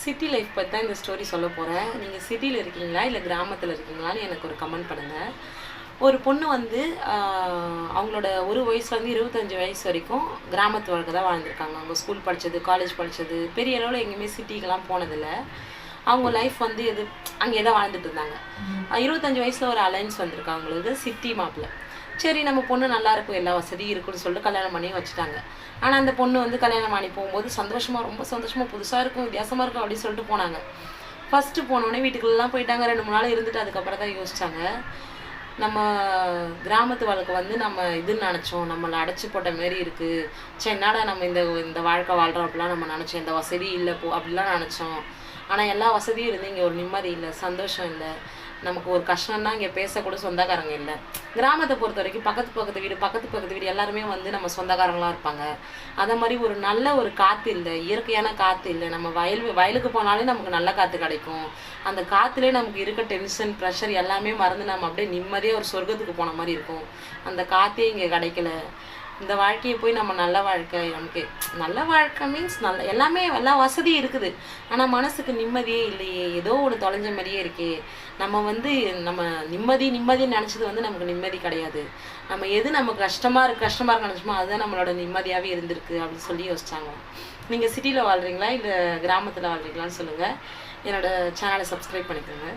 City life பற்றி தான் இந்த ஸ்டோரி சொல்ல போகிறேன். நீங்கள் சிட்டியில் இருக்கீங்களா இல்லை கிராமத்தில் இருக்கீங்களான்னு எனக்கு ஒரு கமெண்ட் பண்ணுங்கள். ஒரு பொண்ணு வந்து அவங்களோட ஒரு வயசுலேருந்து 25 வயசு வரைக்கும் கிராமத்து வாழ்க்கை தான் வாழ்ந்துருக்காங்க. அவங்க ஸ்கூல் படித்தது, காலேஜ் படித்தது, பெரிய அளவில் எங்கேயுமே சிட்டிக்கெலாம் போனதில்லை. அவங்க லைஃப் வந்து அங்கே தான் வாழ்ந்துட்டு இருந்தாங்க. 25 வயசில் ஒரு அலைன்ஸ் வந்திருக்கு அவங்களுக்கு, சிட்டி மாப்பிள்ள. சரி, நம்ம பொண்ணு நல்லா இருக்கும், எல்லா வசதியும் இருக்குன்னு சொல்லிட்டு கல்யாணம் பண்ணி வச்சுட்டாங்க. ஆனால் அந்த பொண்ணு வந்து கல்யாணம் பண்ணி போகும்போது ரொம்ப சந்தோஷமாக புதுசாக இருக்கும், வித்தியாசமாக இருக்கும் அப்படின்னு சொல்லிட்டு போனாங்க. ஃபஸ்ட்டு போனோடனே வீட்டுக்குள்ளெலாம் போயிட்டாங்க. 2-3 நாள் இருந்துட்டு அதுக்கப்புறம் தான் யோசிச்சாங்க, நம்ம கிராமத்து வாழ்க்கை வந்து நம்ம இதுன்னு நினச்சோம், நம்மளை அடைச்சி போட்ட மாரி இருக்குது. சரி, என்னடா நம்ம இந்த வாழ்க்கை வாழ்கிறோம் அப்படிலாம் நம்ம நினச்சோம். இந்த வசதி இல்லை அப்படிலாம் நினச்சோம். ஆனால் எல்லா வசதியும் இருந்து இங்கே ஒரு நிம்மதி இல்லை, சந்தோஷம் இல்லை. நமக்கு ஒரு கஷ்டம்னா இங்கே பேசக்கூட சொந்தக்காரங்க இல்லை. கிராமத்தை பொறுத்த வரைக்கும் பக்கத்து வீடு எல்லாருமே வந்து நம்ம சொந்தக்காரங்களாக இருப்பாங்க. அதை மாதிரி ஒரு நல்ல ஒரு காற்று இல்லை, இயற்கையான காற்று இல்லை. நம்ம வயலுக்கு போனாலே நமக்கு நல்ல காற்று கிடைக்கும். அந்த காற்றுலேயே நமக்கு இருக்க டென்ஷன், ப்ரெஷர் எல்லாமே மறந்து நம்ம அப்படியே நிம்மதியாக ஒரு சொர்க்கத்துக்கு போன மாதிரி இருக்கும். அந்த காற்றே இங்கே கிடைக்கல. இந்த வாழ்க்கையை போய் நம்ம நல்ல வாழ்க்கை, நமக்கு நல்ல வாழ்க்கை மீன்ஸ் எல்லாமே எல்லா வசதியும் இருக்குது. ஆனால் மனசுக்கு நிம்மதியே இல்லையே, ஏதோ ஒன்று தொலைஞ்ச மாதிரியே இருக்கே. நம்ம வந்து நம்ம நிம்மதின்னு நினச்சது வந்து நமக்கு நிம்மதி கிடையாது. நம்ம எது நமக்கு கஷ்டமாக இருக்கு நினச்சோமோ அதுதான் நம்மளோட நிம்மதியாகவே இருந்திருக்கு அப்படின்னு சொல்லி யோசிச்சாங்க. நீங்கள் சிட்டியில் வாழ்கிறீங்களா இல்லை கிராமத்தில் வாழ்கிறீங்களான்னு சொல்லுங்கள். என்னோடய சேனலை சப்ஸ்கிரைப் பண்ணிக்கோங்க.